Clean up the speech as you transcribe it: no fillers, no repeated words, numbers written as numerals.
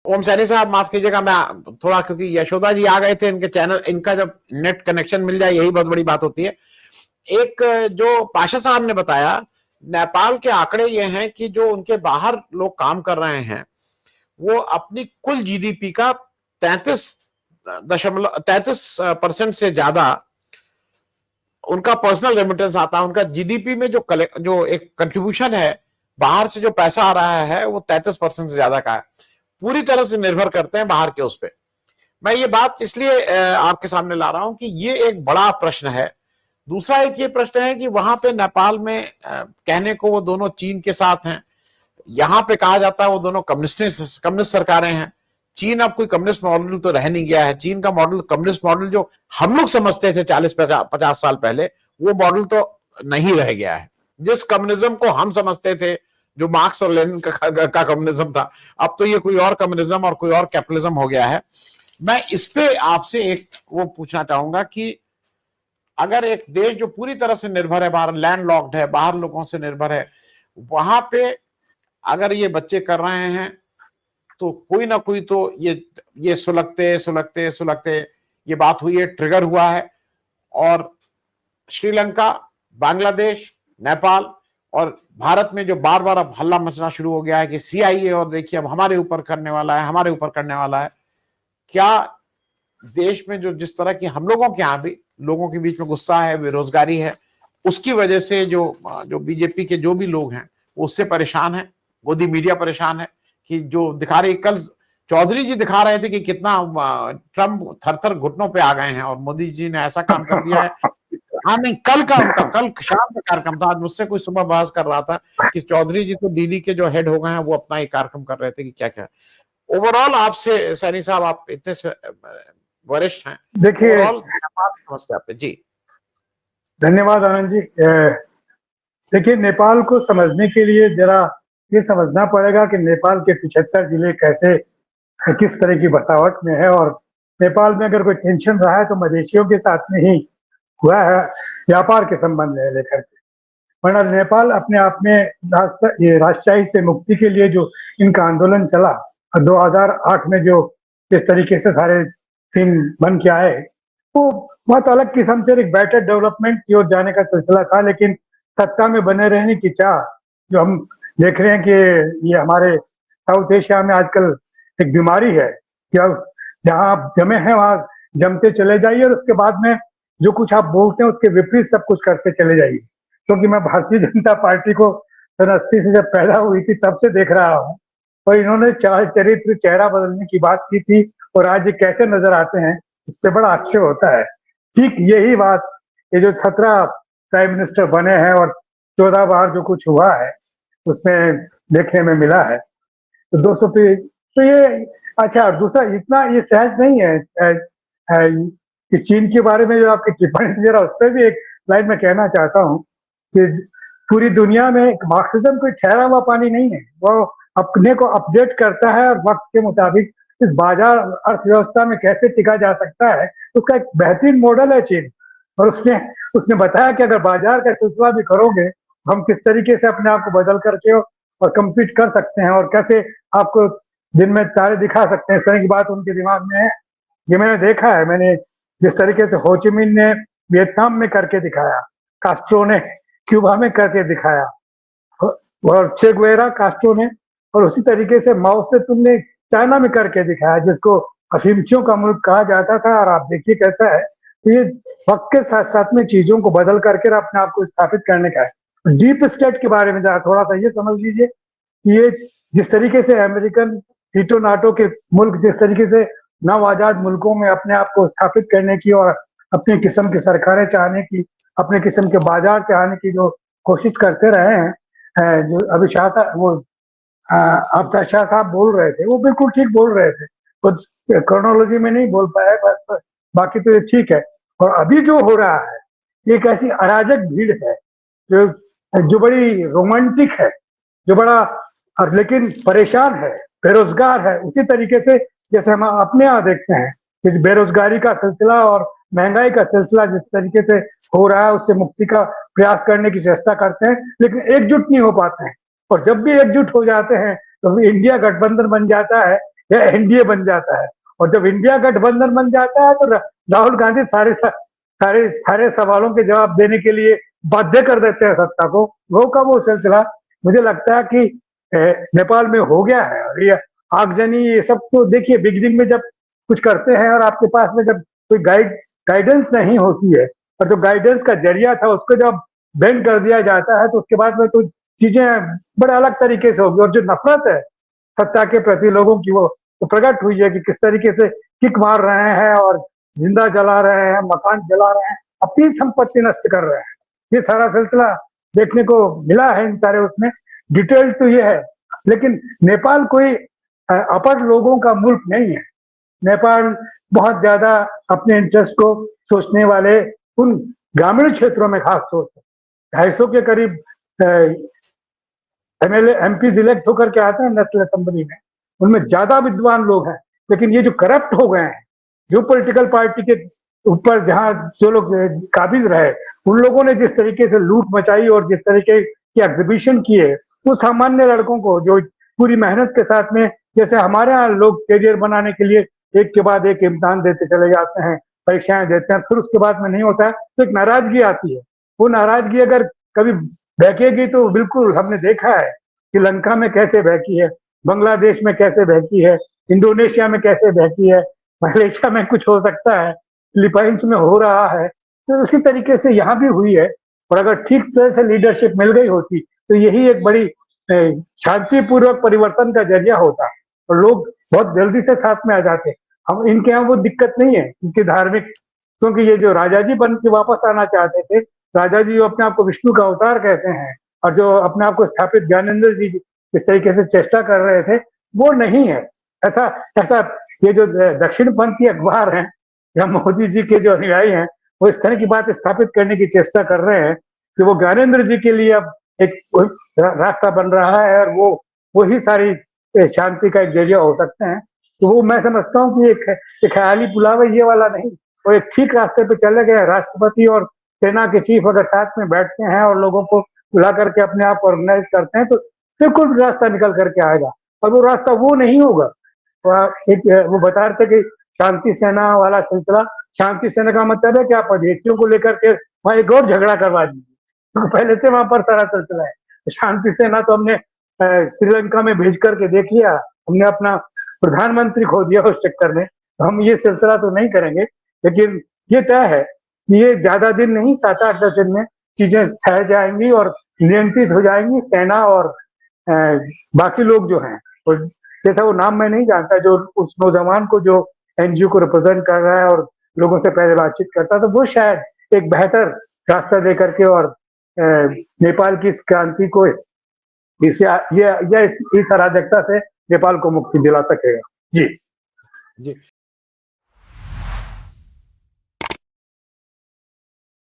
ओम सैनी साहब माफ कीजिएगा, मैं थोड़ा, क्योंकि यशोदा जी आ गए थे, इनके चैनल, इनका जब नेट कनेक्शन मिल जाए यही बहुत बड़ी बात होती है। एक जो पाशा साहब ने बताया, नेपाल के आंकड़े ये हैं कि जो उनके बाहर लोग काम कर रहे हैं वो अपनी कुल जीडीपी का 33% से ज्यादा उनका पर्सनल रेमिटेंस आता है। उनका जीडीपी में जो एक कंट्रीब्यूशन है, बाहर से जो पैसा आ रहा है वो 33% से ज्यादा का है। पूरी तरह से निर्भर करते हैं बाहर के उस पर। मैं ये बात इसलिए आपके सामने ला रहा हूं कि ये एक बड़ा प्रश्न है। दूसरा एक ये प्रश्न है कि वहां पे नेपाल में कहने को वो दोनों चीन के साथ हैं, यहां पे कहा जाता है वो दोनों कम्युनिस्ट सरकारें हैं। चीन अब कोई कम्युनिस्ट मॉडल तो रह नहीं गया है। चीन का मॉडल, कम्युनिस्ट मॉडल जो हम लोग समझते थे 40-50 साल पहले, वो मॉडल तो नहीं रह गया है। जिस कम्युनिज्म को हम समझते थे, जो मार्क्स और लेनिन का कम्युनिज्म था, अब तो ये कोई और कम्युनिज्म और कोई और कैपिटलिज्म हो गया है। मैं इस पे आपसे एक वो पूछना चाहूंगा कि अगर एक देश जो पूरी तरह से निर्भर है, बाहर लैंड लॉक्ड है, बाहर लोगों से निर्भर है, वहां पे अगर ये बच्चे कर रहे हैं तो कोई ना कोई तो ये सुलगते सुलगते सुलगते ये बात हुई है, ट्रिगर हुआ है। और श्रीलंका, बांग्लादेश, नेपाल और भारत में जो बार बार अब हल्ला मचना शुरू हो गया है कि सीआईए और देखिए अब हमारे ऊपर करने वाला है, हमारे ऊपर करने वाला है। क्या देश में जो जिस तरह की हम लोगों के यहाँ भी लोगों के बीच में गुस्सा है, बेरोजगारी है, उसकी वजह से जो जो बीजेपी के जो भी लोग हैं वो उससे परेशान है, मोदी मीडिया परेशान है कि जो दिखा रही, कल चौधरी जी दिखा रहे थे कि कितना ट्रम्प थर थर घुटनों पे आ गए हैं और मोदी जी ने ऐसा काम कर दिया है। हाँ नहीं, कल का उनका कल शाम का कार्यक्रम था। आज मुझसे कोई सुबह बहस कर रहा था कि चौधरी जी तो डीडी के जो हेड हो गए हैं वो अपना ही कार्यक्रम कर रहे थे कि क्या क्या। ओवरऑल आपसे सैनी साहब, आप इतने वरिष्ठ हैं, देखिए, ओवरऑल समझते आप जी। धन्यवाद आनंद जी। देखिए, नेपाल को समझने के लिए जरा ये समझना पड़ेगा कि नेपाल के 75 जिले कैसे, किस तरह की बसावट में है। और नेपाल में अगर कोई टेंशन रहा है तो मदेशियों के साथ में ही हुआ है, व्यापार के संबंध में लेकर के। वरना नेपाल अपने आप में ये राजशाही से मुक्ति के लिए जो इनका आंदोलन चला और 2008 में जो इस तरीके से सारे सीन बन के आए, वो बहुत अलग किस्म से एक बेटर डेवलपमेंट की ओर जाने का सिलसिला था। लेकिन सत्ता में बने रहने की चाह, जो हम देख रहे हैं कि ये हमारे साउथ एशिया में आजकल एक बीमारी है कि अब जहाँ आप जमे हैं वहां जमते चले जाइए और उसके बाद में जो कुछ आप बोलते हैं उसके विपरीत सब कुछ करते चले जाइए। क्योंकि मैं भारतीय जनता पार्टी को सन 80 से जब पैदा हुई थी तब से देख रहा हूँ, और इन्होंने चाल चरित्र चेहरा बदलने की बात की थी और आज ये कैसे नजर आते हैं, इस पे बड़ा आक्षेप होता है। ठीक यही बात ये जो 17 प्राइम मिनिस्टर बने हैं और 14 बार जो कुछ हुआ है उसमें देखने में मिला है। तो 200 पे तो ये अच्छा। दूसरा, इतना ये सहज नहीं है कि चीन के बारे में जो आपकी टिप्पणी जरा उस पर भी एक लाइन में कहना चाहता हूँ कि पूरी दुनिया में मार्क्सिज्म कोई ठहरा हुआ पानी नहीं है। वो अपने को अपडेट करता है और वक्त के मुताबिक इस बाजार अर्थव्यवस्था में कैसे टिका जा सकता है, उसका एक बेहतरीन मॉडल है चीन। और उसने उसने बताया कि अगर बाजार का सिलसिला भी करोगे, हम किस तरीके से अपने आप को बदल करके और कम्पीट कर सकते हैं और कैसे आपको दिन में तारे दिखा सकते हैं, इस तरह की बात उनके दिमाग में है। ये मैंने देखा है। मैंने जिस तरीके से होचिमिन ने वियतनाम में करके दिखाया, कास्ट्रो ने क्यूबा में करके दिखाया, और चे गुवेरा कास्ट्रो ने, और उसी तरीके से माओ से तुमने चाइना में करके दिखाया, जिसको अफीमचियों का मुल्क कहा जाता था। और आप देखिए कैसा है। तो ये वक्त के साथ साथ में चीजों को बदल करके अपने आप को स्थापित करने का है। डीप स्टेट के बारे में जरा थोड़ा सा ये समझ लीजिए कि ये जिस तरीके से अमेरिकन नीटो नाटो के मुल्क जिस तरीके से नव आजाद मुल्कों में अपने आप को स्थापित करने की और अपनी किस्म की सरकारें चाहने की, अपने किस्म के बाजार चाहने की जो कोशिश करते रहे हैं, जो अभी शाह साहब वो आपका शाह साहब बोल रहे थे, वो बिल्कुल ठीक बोल रहे थे। कुछ क्रोनोलॉजी में नहीं बोल पाया बस, बाकी तो ये ठीक है। और अभी जो हो रहा है ये एक ऐसी अराजक भीड़ है जो जो बड़ी रोमांटिक है, जो बड़ा लेकिन परेशान है, बेरोजगार है। उसी तरीके से जैसे हम अपने यहाँ देखते हैं कि बेरोजगारी का सिलसिला और महंगाई का सिलसिला जिस तरीके से हो रहा है, उससे मुक्ति का प्रयास करने की चेष्टा करते हैं, लेकिन एकजुट नहीं हो पाते हैं। और जब भी एकजुट हो जाते हैं तो इंडिया गठबंधन बन जाता है या एनडीए बन जाता है। और जब इंडिया गठबंधन बन जाता है तो राहुल गांधी सारे सारे सारे सवालों के जवाब देने के लिए बाध्य कर देते हैं सत्ता को। वो का वो सिलसिला मुझे लगता है कि नेपाल में हो गया है। और ये आगजनी ये सब तो देखिए, बिगिनिंग में जब कुछ करते हैं और आपके पास में जब कोई गाइडेंस नहीं होती है, और जो गाइडेंस का जरिया था उसको जब बेंड कर दिया जाता है, तो उसके बाद में तो चीजें बड़े अलग तरीके से होगी। और जो नफरत है सत्ता के प्रति लोगों की, वो तो प्रकट हुई है कि किस तरीके से किक मार रहे हैं और जिंदा जला रहे हैं, मकान जला रहे हैं, अपनी संपत्ति नष्ट कर रहे हैं। ये सारा सिलसिला देखने को मिला है इन सारे उसमें। डिटेल तो ये है, लेकिन नेपाल कोई अपर लोगों का मुल्क नहीं है। नेपाल बहुत ज्यादा अपने इंटरेस्ट को सोचने वाले उन ग्रामीण क्षेत्रों में खास तौर से 250 के करीब एमएलए एमपी इलेक्ट होकर के आते हैं नेशनल असेंबली में, उनमें ज्यादा विद्वान लोग हैं। लेकिन ये जो करप्ट हो गए हैं, जो पॉलिटिकल पार्टी के ऊपर जहां जो लोग काबिज रहे, उन लोगों ने जिस तरीके से लूट मचाई और जिस तरीके की एग्जीबिशन किए, वो सामान्य लड़कों को जो पूरी मेहनत के साथ में, जैसे हमारे यहाँ लोग करियर बनाने के लिए एक के बाद एक इम्तिहान देते चले जाते हैं, परीक्षाएं देते हैं, फिर उसके बाद में नहीं होता है तो एक नाराजगी आती है। वो नाराजगी अगर कभी बहकेगी तो बिल्कुल हमने देखा है श्रीलंका में कैसे बहकी है, बांग्लादेश में कैसे बहकी है, इंडोनेशिया में कैसे बहकी है, मलेशिया में कुछ हो सकता है, फिलीपाइंस में हो रहा है। तो उसी तरीके से यहाँ भी हुई है। और अगर ठीक तरह से लीडरशिप मिल गई होती तो यही एक बड़ी शांतिपूर्वक परिवर्तन का जरिया होता और लोग बहुत जल्दी से साथ में आ जाते। हम इनके यहाँ वो दिक्कत नहीं है, इनकी धार्मिक, क्योंकि ये जो राजा जी बन के वापस आना चाहते थे, राजा जी जो अपने आप को विष्णु का अवतार कहते हैं, और जो अपने आप को स्थापित ज्ञानेंद्र जी इस तरीके से चेष्टा कर रहे थे, वो नहीं है। ऐसा ऐसा ये जो दक्षिणपंथी अखबार हैं या मोदी जी के जो अनुयायी हैं, वो इस तरह की बात स्थापित करने की चेष्टा कर रहे हैं कि वो ज्ञानेंद्र जी के लिए अब एक रास्ता बन रहा है और वो ही सारी शांति का एक जरिया हो सकते हैं। तो वो मैं समझता हूँ कि एक ख्याली पुलाव ये वाला नहीं, वो एक ठीक रास्ते पे चले गए। राष्ट्रपति और सेना के चीफ अगर साथ में बैठते हैं और लोगों को बुला करके अपने आप ऑर्गेनाइज करते हैं, तो बिल्कुल रास्ता निकल करके आएगा। और वो रास्ता वो नहीं होगा। वो बता रहे थे कि शांति सेना वाला सिलसिला, शांति सेना का मतलब है कि आप अध्यक्षों को लेकर के वहां एक और झगड़ा करवा दीजिए, तो पहले से वहां पर सारा सिलसिला है। शांति सेना तो हमने श्रीलंका में भेज करके देख लिया, हमने अपना प्रधानमंत्री खो दिया उस चक्कर में। तो हम ये सिलसिला तो नहीं करेंगे, लेकिन ये तय है कि ये ज्यादा दिन नहीं, 7-8 दिन में चीजें ठहर जाएंगी और नियंत्रित हो जाएंगी। सेना और बाकी लोग जो हैं, जैसा वो नाम मैं नहीं जानता, जो उस नौजवान को जो एनजीओ को रिप्रेजेंट कर रहा है और लोगों से पहले बातचीत करता, तो वो शायद एक बेहतर रास्ता दे करके और नेपाल की इस क्रांति को इस अराजकता से नेपाल को मुक्ति दिला सकेगा। जी जी।